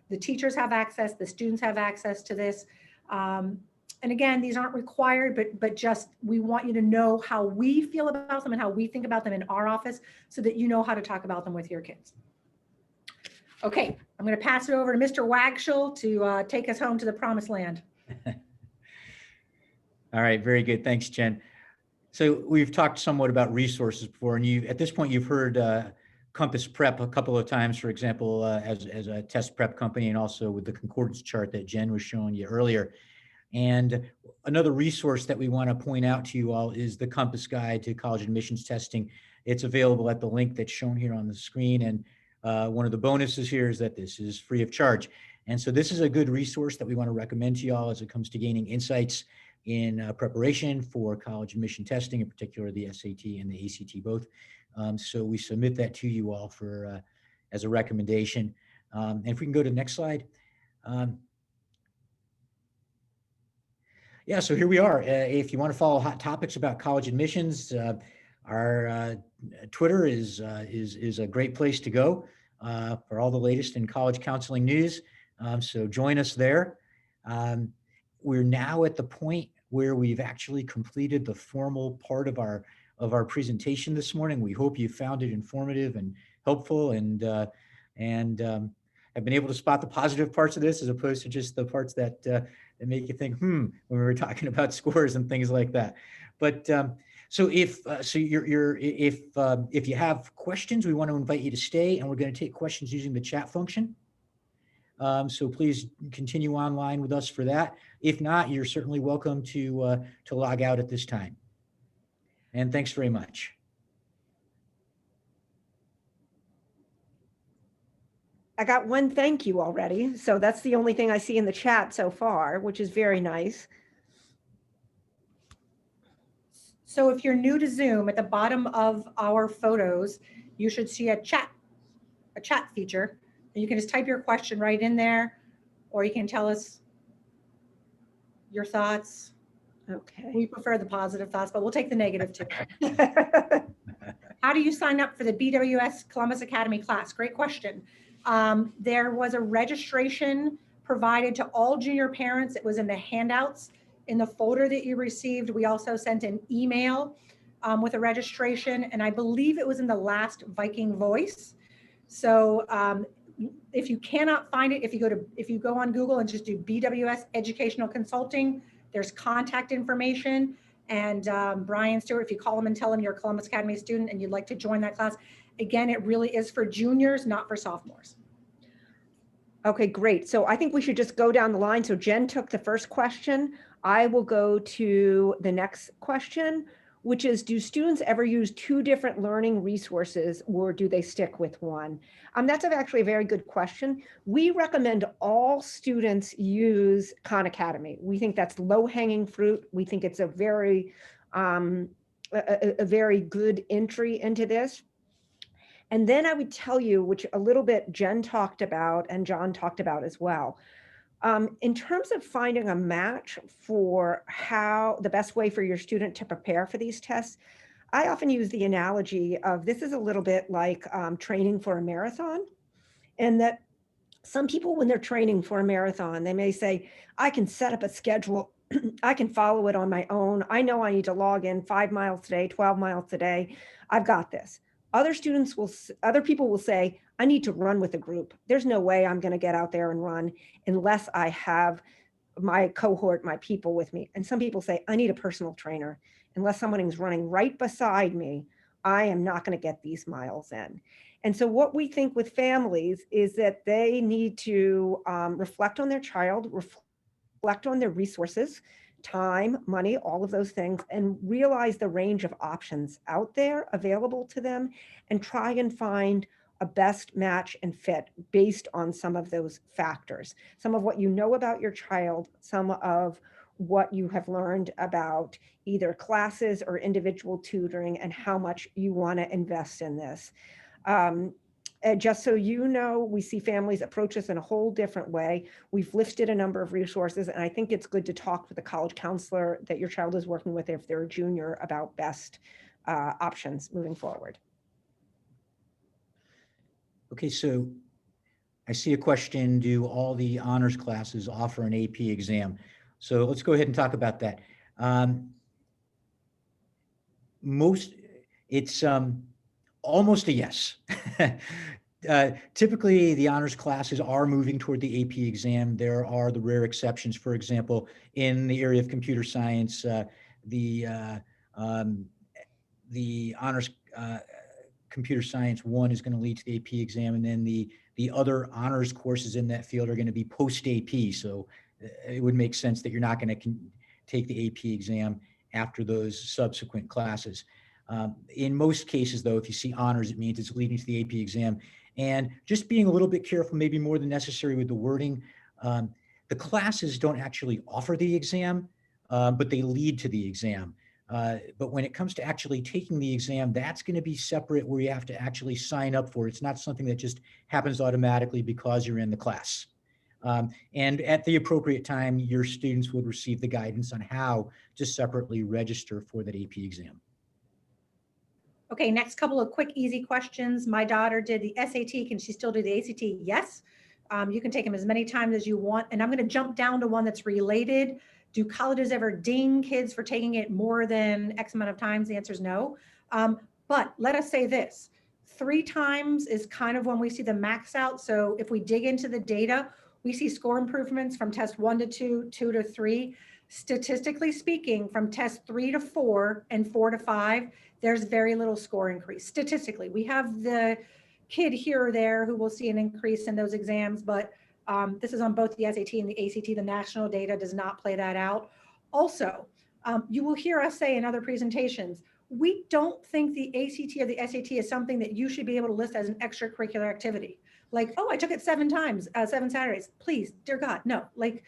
The teachers have access, the students have access to this. And again, these aren't required, but just we want you to know how we feel about them and how we think about them in our office so that you know how to talk about them with your kids. Okay, I'm going to pass it over to Mr. Wagshall to take us home to the promised land. All right, very good. Thanks, Jen. So we've talked somewhat about resources before, and at this point, you've heard Compass Prep a couple of times, for example, as a test prep company, and also with the concordance chart that Jen was showing you earlier. And another resource that we want to point out to you all is the Compass Guide to College Admissions Testing. It's available at the link that's shown here on the screen. And one of the bonuses here is that this is free of charge. And so this is a good resource that we want to recommend to you all as it comes to gaining insights in preparation for college admission testing, in particular the SAT and the ACT both. So we submit that to you all for as a recommendation. And if we can go to the next slide. Yeah, so here we are. If you want to follow hot topics about college admissions, our Twitter is a great place to go for all the latest in college counseling news. So join us there. We're now at the point where we've actually completed the formal part of our presentation this morning. We hope you found it informative and helpful, and have been able to spot the positive parts of this as opposed to just the parts that make you think, when we were talking about scores and things like that. But so if you have questions, we want to invite you to stay, and we're going to take questions using the chat function. So please continue online with us for that. If not, you're certainly welcome to log out at this time. And thanks very much. I got one thank you already. So that's the only thing I see in the chat so far, which is very nice. So if you're new to Zoom, at the bottom of our photos, you should see a chat feature. And you can just type your question right in there, or you can tell us your thoughts. Okay. We prefer the positive thoughts, but we'll take the negative too. How do you sign up for the BWS Columbus Academy class? Great question. There was a registration provided to all junior parents. It was in the handouts in the folder that you received. We also sent an email with a registration, and I believe it was in the last Viking Voice. So if you cannot find it, if you go on Google and just do BWS Educational Consulting, there's contact information. And Brian Stewart, if you call him and tell him you're a Columbus Academy student and you'd like to join that class, again, it really is for juniors, not for sophomores. Okay, great. So I think we should just go down the line. So Jen took the first question. I will go to the next question, which is, do students ever use 2 different learning resources, or do they stick with one? That's actually a very good question. We recommend all students use Khan Academy. We think that's low-hanging fruit. We think it's a very good entry into this. And then I would tell you, which a little bit Jen talked about and John talked about as well, in terms of finding a match for how the best way for your student to prepare for these tests, I often use the analogy of this is a little bit like training for a marathon, and that Some people, when they're training for a marathon, they may say, I can set up a schedule. I can follow it on my own. I know I need to log in 5 miles today, 12 miles today. I've got this. Other people will say, I need to run with a group. There's no way I'm going to get out there and run unless I have my cohort, my people with me. And some people say, I need a personal trainer. Unless someone is running right beside me, I am not going to get these miles in. And so what we think with families is that they need to reflect on their child, reflect on their resources, time, money, all of those things, and realize the range of options out there available to them, and try and find a best match and fit based on some of those factors, some of what you know about your child, some of what you have learned about either classes or individual tutoring, and how much you want to invest in this. Just so you know, we see families approach us in a whole different way. We've listed a number of resources, and I think it's good to talk with the college counselor that your child is working with if they're a junior about best options moving forward. Okay, so I see a question, do all the honors classes offer an AP exam? So let's go ahead and talk about that. It's almost a yes. Typically, the honors classes are moving toward the AP exam. There are the rare exceptions. For example, in the area of computer science, the honors computer science 1 is going to lead to the AP exam, and then the other honors courses in that field are going to be post-AP. So it would make sense that you're not going to take the AP exam after those subsequent classes. In most cases, though, if you see honors, it means it's leading to the AP exam. And just being a little bit careful, maybe more than necessary with the wording. The classes don't actually offer the exam, but they lead to the exam. But when it comes to actually taking the exam, that's going to be separate, where you have to actually sign up for it. It's not something that just happens automatically because you're in the class. And at the appropriate time, your students would receive the guidance on how to separately register for that AP exam. Okay, next couple of quick, easy questions. My daughter did the SAT. Can she still do the ACT? Yes. You can take them as many times as you want. And I'm going to jump down to one that's related. Do colleges ever ding kids for taking it more than X amount of times? The answer is no. But let us say this. 3 times is kind of when we see the max out. So if we dig into the data, we see score improvements from test 1 to 2, 2 to 3. Statistically speaking, from test 3 to 4 and 4 to 5, there's very little score increase. Statistically, we have the kid here or there who will see an increase in those exams, but this is on both the SAT and the ACT. The national data does not play that out. Also, you will hear us say in other presentations, we don't think the ACT or the SAT is something that you should be able to list as an extracurricular activity. Like, oh, I took it 7 times, 7 Saturdays. Please, dear God, no. Like,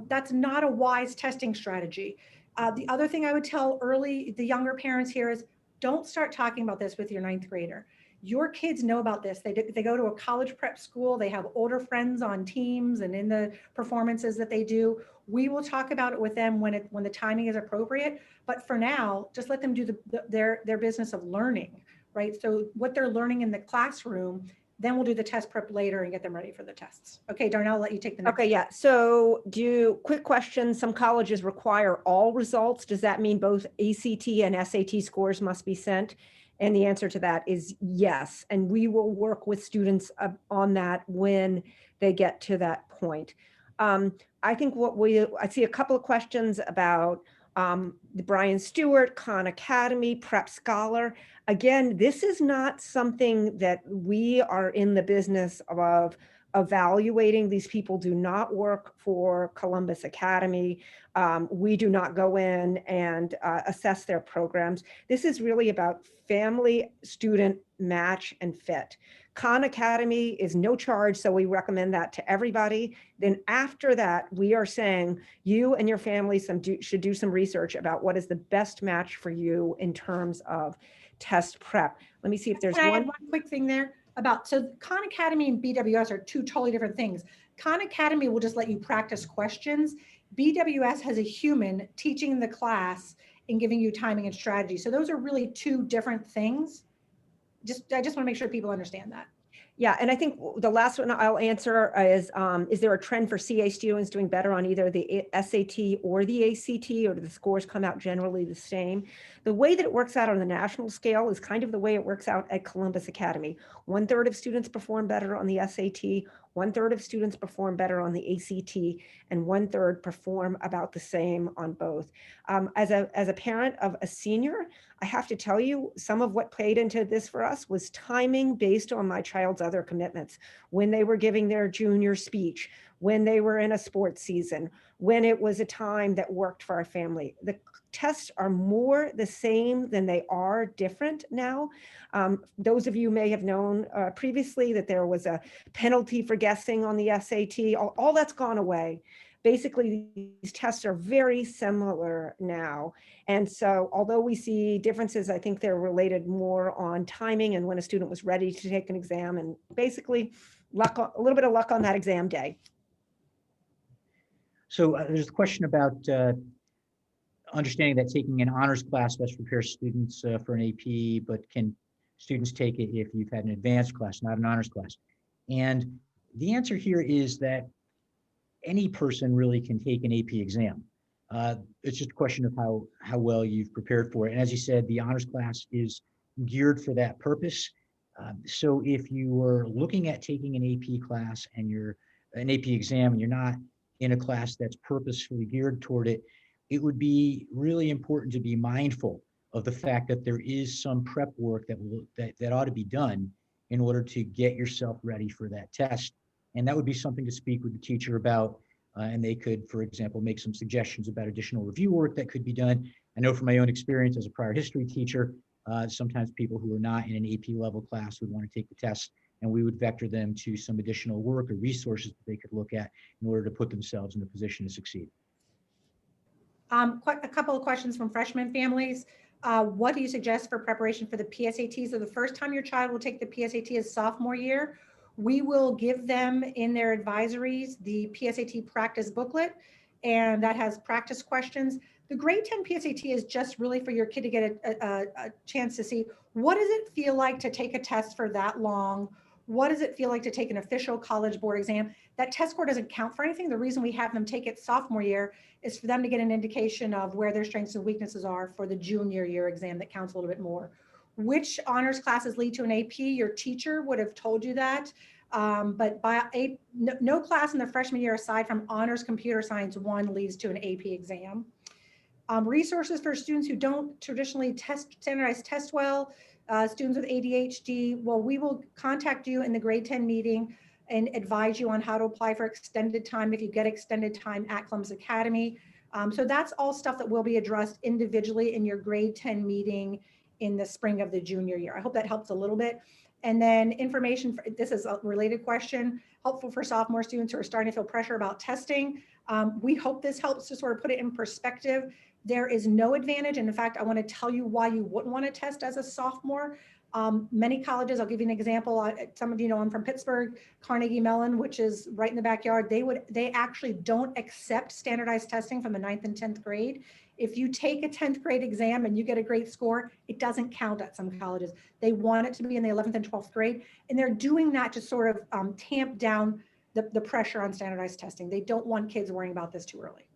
that's not a wise testing strategy. The other thing I would tell the younger parents here is, don't start talking about this with your 9th grader. Your kids know about this. They go to a college prep school. They have older friends on teams and in the performances that they do. We will talk about it with them when the timing is appropriate. But for now, just let them do their business of learning, right? So what they're learning in the classroom, then we'll do the test prep later and get them ready for the tests. Okay, Darnell, I'll let you take the next. Okay, yeah. So quick question. Some colleges require all results. Does that mean both ACT and SAT scores must be sent? And the answer to that is yes. And we will work with students on that when they get to that point. I think I see a couple of questions about the Brian Stewart, Khan Academy, Prep Scholar. Again, this is not something that we are in the business of evaluating. These people do not work for Columbus Academy. We do not go in and assess their programs. This is really about family student match and fit. Khan Academy is no charge, so we recommend that to everybody. Then after that, we are saying you and your family should do some research about what is the best match for you in terms of test prep. Let me see if there's Can I one. add one quick thing there so Khan Academy and BWS are 2 totally different things. Khan Academy will just let you practice questions. BWS has a human teaching the class and giving you timing and strategy. So those are really 2 different things. I just want to make sure people understand that. Yeah, and I think the last one I'll answer is there a trend for CA students doing better on either the SAT or the ACT, or do the scores come out generally the same? The way that it works out on the national scale is kind of the way it works out at Columbus Academy. 1/3 of students perform better on the SAT, 1/3 of students perform better on the ACT, and 1/3 perform about the same on both. As a parent of a senior, I have to tell you, some of what played into this for us was timing based on my child's other commitments. When they were giving their junior speech, when they were in a sports season, when it was a time that worked for our family. The tests are more the same than they are different now. Those of you may have known previously that there was a penalty for guessing on the SAT. All that's gone away. Basically, these tests are very similar now. And so although we see differences, I think they're related more on timing and when a student was ready to take an exam, and basically a little bit of luck on that exam day. So there's a question about understanding that taking an honors class best prepares students for an AP, but can students take it if you've had an advanced class, not an honors class? And the answer here is that any person really can take an AP exam. It's just a question of how well you've prepared for it. And as you said, the honors class is geared for that purpose. So if you are looking at taking an AP class and you're an AP exam and you're not in a class that's purposefully geared toward it, it would be really important to be mindful of the fact that there is some prep work that ought to be done in order to get yourself ready for that test. And that would be something to speak with the teacher about. And they could, for example, make some suggestions about additional review work that could be done. I know from my own experience as a prior history teacher, sometimes people who are not in an AP level class would want to take the test, and we would vector them to some additional work or resources that they could look at in order to put themselves in a position to succeed. A couple of questions from freshman families. What do you suggest for preparation for the PSAT? So the first time your child will take the PSAT is sophomore year. We will give them in their advisories the PSAT practice booklet, and that has practice questions. The grade 10 PSAT is just really for your kid to get a chance to see, what does it feel like to take a test for that long? What does it feel like to take an official college board exam? That test score doesn't count for anything. The reason we have them take it sophomore year is for them to get an indication of where their strengths and weaknesses are for the junior year exam that counts a little bit more. Which honors classes lead to an AP? Your teacher would have told you that. But no class in the freshman year aside from honors computer science 1 leads to an AP exam. Resources for students who don't traditionally standardized test well, students with ADHD, well, we will contact you in the grade 10 meeting and advise you on how to apply for extended time if you get extended time at Columbus Academy. So that's all stuff that will be addressed individually in your grade 10 meeting in the spring of the junior year. I hope that helps a little bit. And then information, this is a related question, helpful for sophomore students who are starting to feel pressure about testing. We hope this helps to sort of put it in perspective. There is no advantage. And in fact, I want to tell you why you wouldn't want to test as a sophomore. Many colleges, I'll give you an example. Some of you know I'm from Pittsburgh, Carnegie Mellon, which is right in the backyard. They actually don't accept standardized testing from the 9th and 10th grade. If you take a 10th grade exam and you get a great score, it doesn't count at some colleges. They want it to be in the 11th and 12th grade. And they're doing that to sort of tamp down the pressure on standardized testing. They don't want kids worrying about this too early.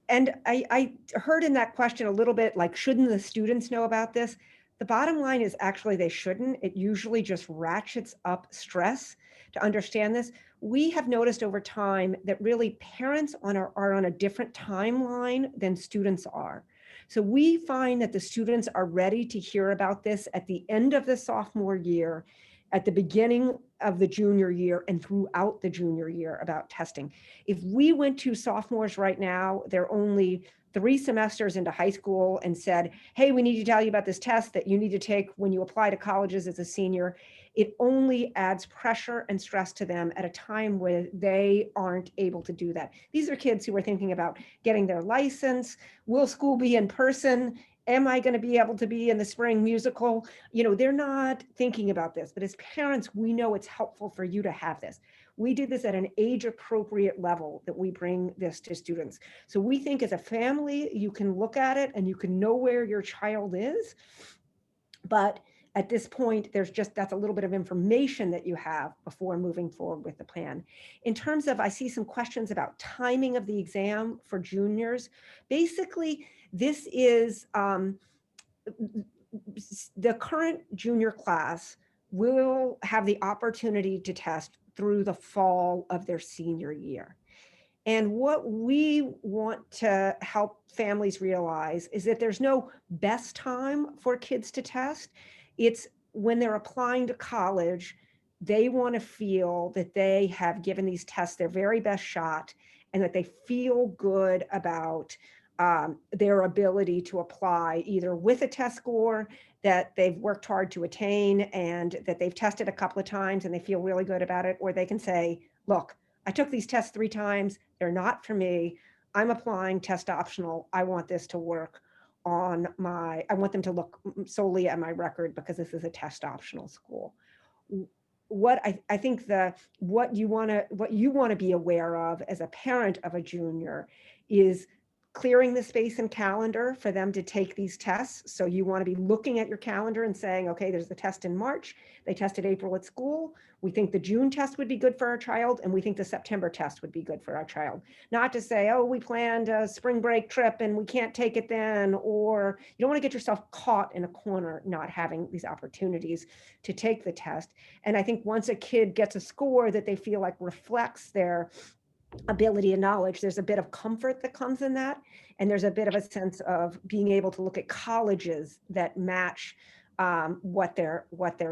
And I heard in that question a little bit like, shouldn't the students know about this? The bottom line is actually they shouldn't. It usually just ratchets up stress to understand this. We have noticed over time that really parents are on a different timeline than students are. So we find that the students are ready to hear about this at the end of the sophomore year, at the beginning of the junior year, and throughout the junior year about testing. If we went to sophomores right now, they're only 3 semesters into high school and said, hey, we need to tell you about this test that you need to take when you apply to colleges as a senior, it only adds pressure and stress to them at a time where they aren't able to do that. These are kids who are thinking about getting their license. Will school be in person? Am I going to be able to be in the spring musical? You know, they're not thinking about this, but as parents, we know it's helpful for you to have this. We do this at an age appropriate level that we bring this to students. So we think as a family, you can look at it and you can know where your child is. But At this point, that's a little bit of information that you have before moving forward with the plan. In terms of, I see some questions about timing of the exam for juniors. Basically, this is the current junior class will have the opportunity to test through the fall of their senior year. And what we want to help families realize is that there's no best time for kids to test. It's when they're applying to college, they want to feel that they have given these tests their very best shot and that they feel good about their ability to apply either with a test score that they've worked hard to attain and that they've tested a couple of times and they feel really good about it, or they can say, look, I took these tests 3 times. They're not for me. I'm applying test optional. I want this to work on I want them to look solely at my record because this is a test optional school. What I think what you want to be aware of as a parent of a junior is clearing the space and calendar for them to take these tests. So you want to be looking at your calendar and saying, okay, there's the test in March. They tested April at school. We think the June test would be good for our child, and we think the September test would be good for our child. Not to say, oh, we planned a spring break trip and we can't take it then, or you don't want to get yourself caught in a corner not having these opportunities to take the test. And I think once a kid gets a score that they feel like reflects their ability and knowledge, there's a bit of comfort that comes in that. And there's a bit of a sense of being able to look at colleges that match what they're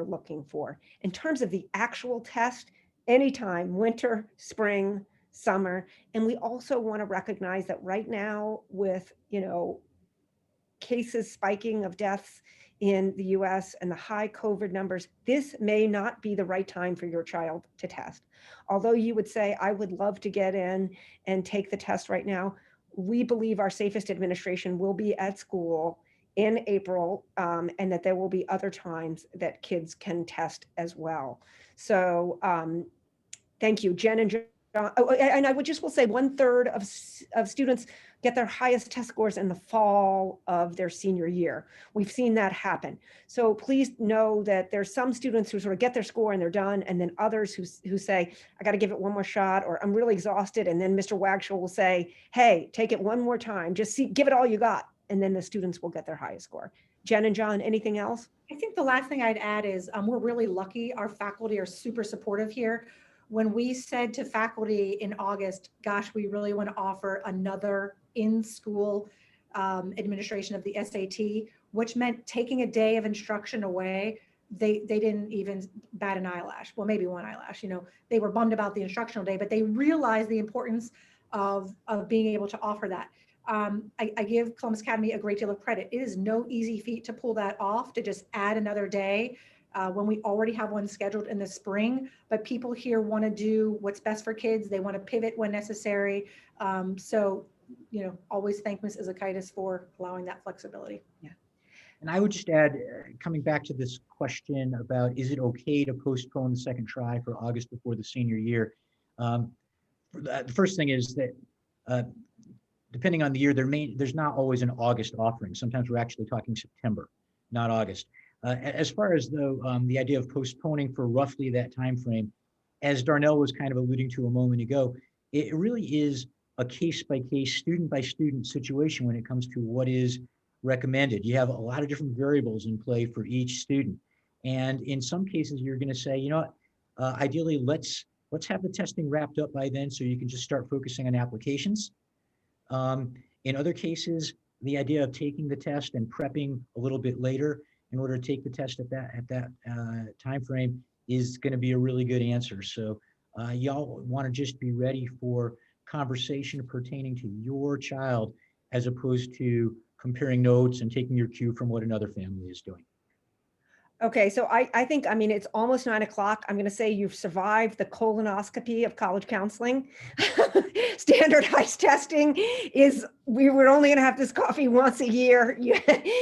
looking for. In terms of the actual test, anytime, winter, spring, summer. And we also want to recognize that right now with, cases spiking of deaths in the US and the high COVID numbers, this may not be the right time for your child to test. Although you would say, I would love to get in and take the test right now, we believe our safest administration will be at school in April, and that there will be other times that kids can test as well. So thank you, Jen and John. Oh, and I will say 1/3 of students get their highest test scores in the fall of their senior year. We've seen that happen. So please know that there's some students who sort of get their score and they're done, and then others who say, I got to give it one more shot, or I'm really exhausted. And then Mr. Wagshall will say, hey, take it one more time, just give it all you got. And then the students will get their highest score. Jen and John, anything else? I think the last thing I'd add is we're really lucky. Our faculty are super supportive here. When we said to faculty in August, gosh, we really want to offer another in-school administration of the SAT, which meant taking a day of instruction away, they didn't even bat an eyelash. Well, maybe one eyelash, they were bummed about the instructional day, but they realized the importance of being able to offer that. I give Columbus Academy a great deal of credit. It is no easy feat to pull that off, to just add another day when we already have one scheduled in the spring, but people here want to do what's best for kids. They want to pivot when necessary. So, always thank Ms. Izakaitis for allowing that flexibility. Yeah. And I would just add, coming back to this question about, is it okay to postpone the second try for August before the senior year? The first thing is that depending on the year, there's not always an August offering. Sometimes we're actually talking September, not August. As far as the idea of postponing for roughly that time frame, as Darnell was kind of alluding to a moment ago, it really is a case-by-case, student-by-student situation when it comes to what is recommended. You have a lot of different variables in play for each student. And in some cases, you're going to say, ideally, let's have the testing wrapped up by then so you can just start focusing on applications. In other cases, the idea of taking the test and prepping a little bit later in order to take the test at that time frame is going to be a really good answer. So y'all want to just be ready for conversation pertaining to your child as opposed to comparing notes and taking your cue from what another family is doing. Okay, so I think, it's almost 9 o'clock. I'm going to say you've survived the colonoscopy of college counseling. Standardized testing is, we're only going to have this coffee once a year.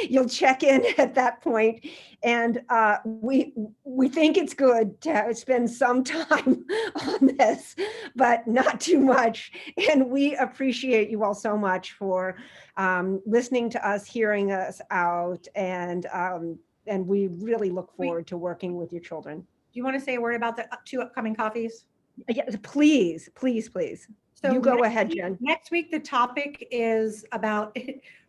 You'll check in at that point. And we think it's good to spend some time on this, but not too much. And we appreciate you all so much for listening to us, hearing us out, and and we really look forward to working with your children. Do you want to say a word about the 2 upcoming coffees? Yeah, please, please, please. So You go next ahead, week- Jen. Next week, the topic is about,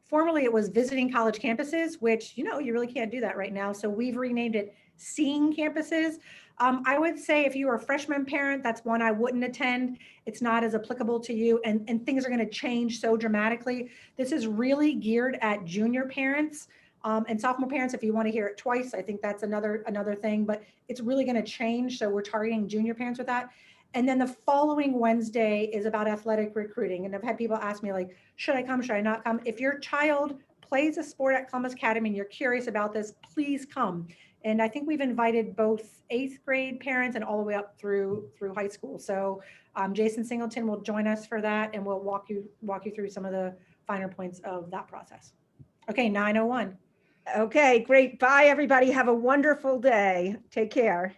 formerly it was visiting college campuses, which, you really can't do that right now. So we've renamed it Seeing Campuses. I would say if you are a freshman parent, that's one I wouldn't attend. It's not as applicable to you, and things are going to change so dramatically. This is really geared at junior parents and sophomore parents. If you want to hear it twice, I think that's another thing, but it's really going to change. So we're targeting junior parents with that. And then the following Wednesday is about athletic recruiting. And I've had people ask me, like, should I come? Should I not come? If your child plays a sport at Columbus Academy and you're curious about this, please come. And I think we've invited both 8th grade parents and all the way up through high school. So Jason Singleton will join us for that, and we'll walk you through some of the finer points of that process. Okay, 9:01. Okay, great. Bye, everybody. Have a wonderful day. Take care.